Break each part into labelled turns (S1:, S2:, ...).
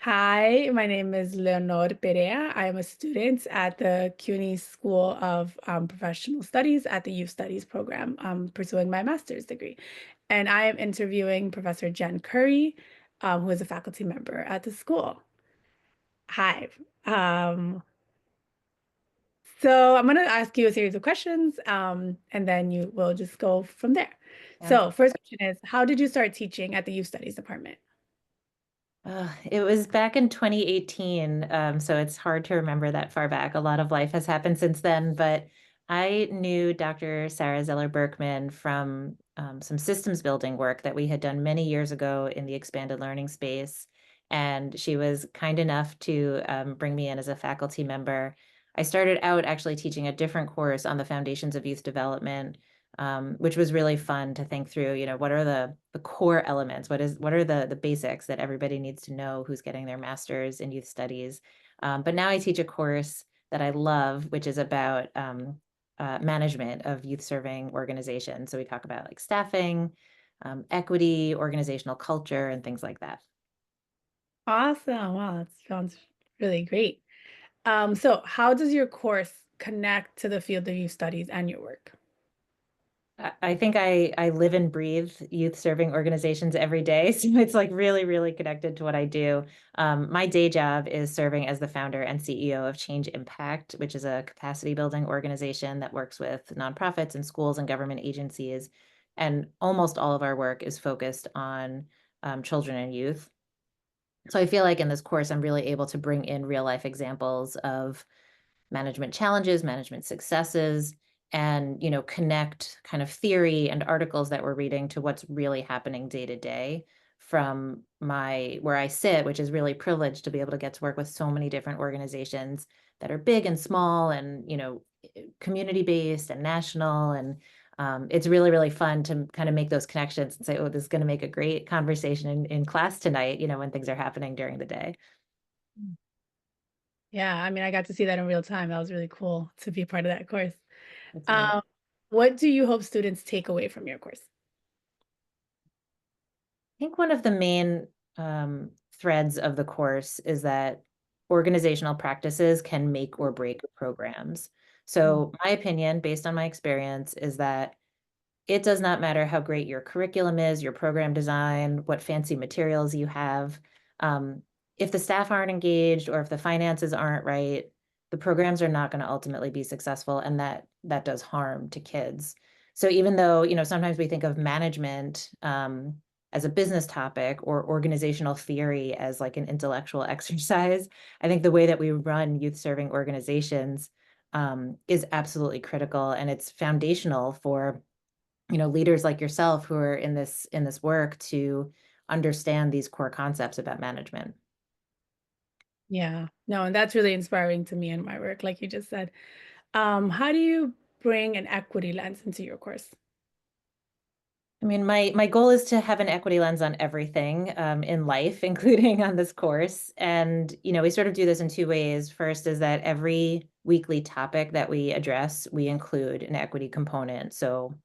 S1: Hi, my name is Leonor Perea. I am a student at the CUNY School of Professional Studies at the Youth Studies program, pursuing my master's degree. And I am interviewing Professor Jen Curry, who is a faculty member at the school. Hi. Um, so I'm going to ask you a series of questions, and then you will just go from there.
S2: Sounds
S1: So first question is, how did you start teaching at the Youth Studies department?
S2: It was back in 2018, so it's hard to remember that far back. A lot of life has happened since then, but I knew Dr. Sarah Zeller-Berkman from some systems building work that we had done many years ago in the expanded learning space, and she was kind enough to bring me in as a faculty member. I started out actually teaching a different course on the foundations of youth development, which was really fun to think through, what are the core elements? What are the basics that everybody needs to know who's getting their master's in youth studies? But now I teach a course that I love, which is about management of youth serving organizations. So we talk about like staffing, equity, organizational culture, and things like that.
S1: Awesome. Wow, that sounds really great. So how does your course connect to the field of youth studies and your work?
S2: I think I live and breathe youth serving organizations every day. So it's like really, really connected to what I do. My day job is serving as the founder and CEO of Change Impact, which is a capacity building organization that works with nonprofits and schools and government agencies. And almost all of our work is focused on children and youth. So I feel like in this course, I'm really able to bring in real life examples of management challenges, management successes, and connect kind of theory and articles that we're reading to what's really happening day to day from my where I sit, which is really privileged to be able to get to work with so many different organizations that are big and small and community based and national and it's really, really fun to kind of make those connections and say, oh, this is going to make a great conversation in class tonight, when things are happening during the day.
S1: Mm. Yeah, I mean, I got to see that in real time. That was really cool to be a part of that course.
S2: That's right.
S1: Um, what do you hope students take away from your course?
S2: Think one of the main threads of the course is that organizational practices can make or break programs.
S1: Mm.
S2: So, my opinion, based on my experience, is that it does not matter how great your curriculum is, your program design, what fancy materials you have. Um, if the staff aren't engaged or if the finances aren't right, the programs are not going to ultimately be successful, and that does harm to kids. So even though sometimes we think of management as a business topic or organizational theory as like an intellectual exercise, I think the way that we run youth serving organizations is absolutely critical, and it's foundational for leaders like yourself who are in this work to understand these core concepts about management.
S1: Yeah, no, and that's really inspiring to me in my work, like you just said. How do you bring an equity lens into your course?
S2: I mean, my goal is to have an equity lens on everything in life, including on this course. And we sort of do this in two ways. First is that every weekly topic that we address, we include an equity component. So,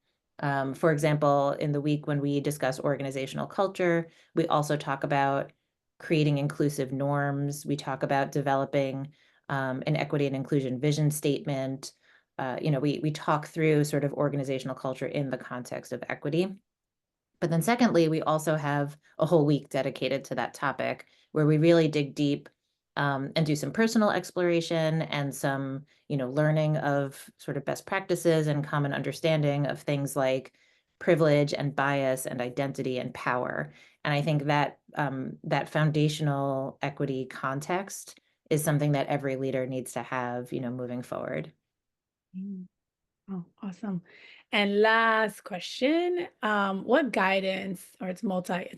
S2: for example, in the week when we discuss organizational culture, we also talk about creating inclusive norms. We talk about developing an equity and inclusion vision statement. We talk through sort of organizational culture in the context of equity. But then secondly, we also have a whole week dedicated to that topic where we really dig deep and do some personal exploration and some, learning of sort of best practices and common understanding of things like privilege and bias and identity and power. And I think that that foundational equity context is something that every leader needs to have, moving forward.
S1: Mm. Oh, awesome. And last question, what guidance, or it's a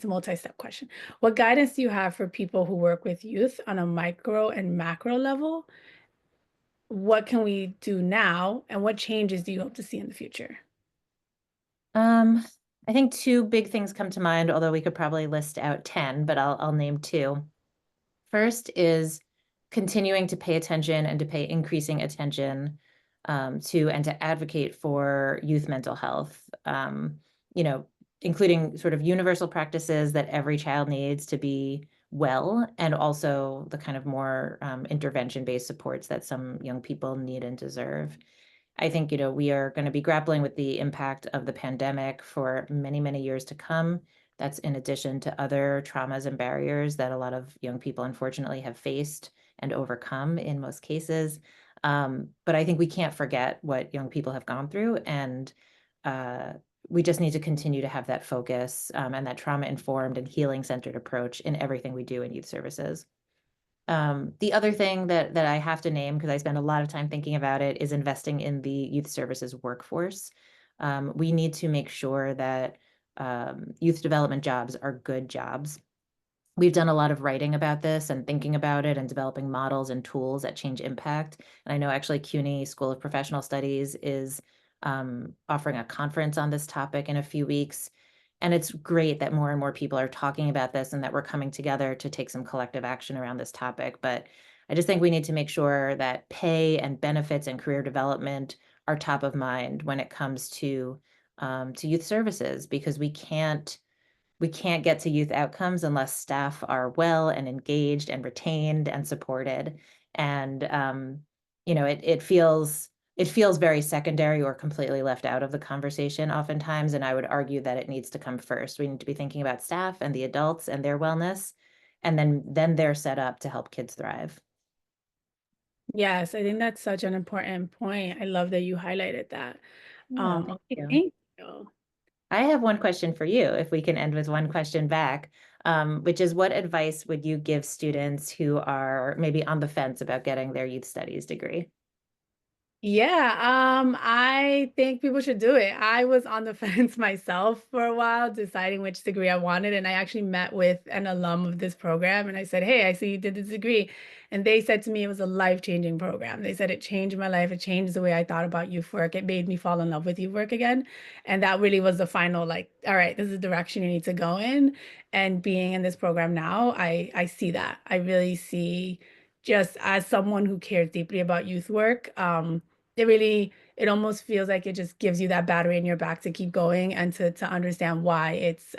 S1: multi-step question. What guidance do you have for people who work with youth on a micro and macro level? What can we do now, and what changes do you hope to see in the future?
S2: Um, I think two big things come to mind, although we could probably list out 10, but I'll name two. First is continuing to pay attention and to pay increasing attention to and to advocate for youth mental health, you know, including sort of universal practices that every child needs to be well, and also the kind of more intervention-based supports that some young people need and deserve. I think, we are going to be grappling with the impact of the pandemic for many, many years to come. That's in addition to other traumas and barriers that a lot of young people unfortunately have faced and overcome in most cases. But I think we can't forget what young people have gone through, and uh, we just need to continue to have that focus and that trauma-informed and healing-centered approach in everything we do in youth services. The other thing that I have to name, because I spend a lot of time thinking about it, is investing in the youth services workforce. We need to make sure that youth development jobs are good jobs. We've done a lot of writing about this and thinking about it and developing models and tools that change impact. And I know actually CUNY School of Professional Studies is offering a conference on this topic in a few weeks. And it's great that more and more people are talking about this and that we're coming together to take some collective action around this topic. But I just think we need to make sure that pay and benefits and career development are top of mind when it comes to youth services, because we can't get to youth outcomes unless staff are well and engaged and retained and supported. And it feels very secondary or completely left out of the conversation oftentimes. And I would argue that it needs to come first. We need to be thinking about staff and the adults and their wellness, and then they're set up to help kids thrive.
S1: Yes, I think that's such an important point. I love that you highlighted that.
S2: Yeah, thank
S1: Okay,
S2: you.
S1: thank you.
S2: I have one question for you, if we can end with one question back, which is, what advice would you give students who are maybe on the fence about getting their youth studies degree?
S1: Yeah, I think people should do it. I was on the fence myself for a while, deciding which degree I wanted, and I actually met with an alum of this program, and I said, "Hey, I see you did this degree," and they said to me it was a life-changing program. They said it changed my life. It changed the way I thought about youth work. It made me fall in love with youth work again, and that really was the final, like, all right, this is the direction you need to go in. And being in this program now, I see that. I really see, just as someone who cares deeply about youth work. It almost feels like it just gives you that battery in your back to keep going and to understand why it's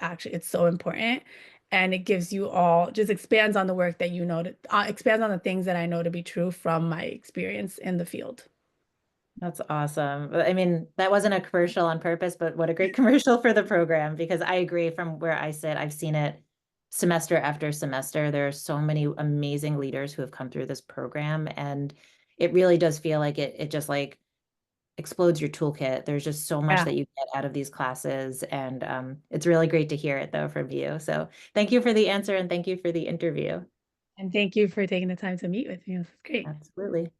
S1: so important. And it gives you all, just expands on the work that you know, expands on the things that I know to be true from my experience in the field.
S2: That's awesome. I mean, that wasn't a commercial on purpose, but what a great commercial for the program, because I agree, from where I sit, I've seen it semester after semester. There are so many amazing leaders who have come through this program, and it really does feel like it just like explodes your toolkit. There's just so much
S1: Yeah.
S2: that you get out of these classes, and it's really great to hear it though from you. So thank you for the answer and thank you for the interview.
S1: And thank you for taking the time to meet with me. This was great.
S2: Absolutely.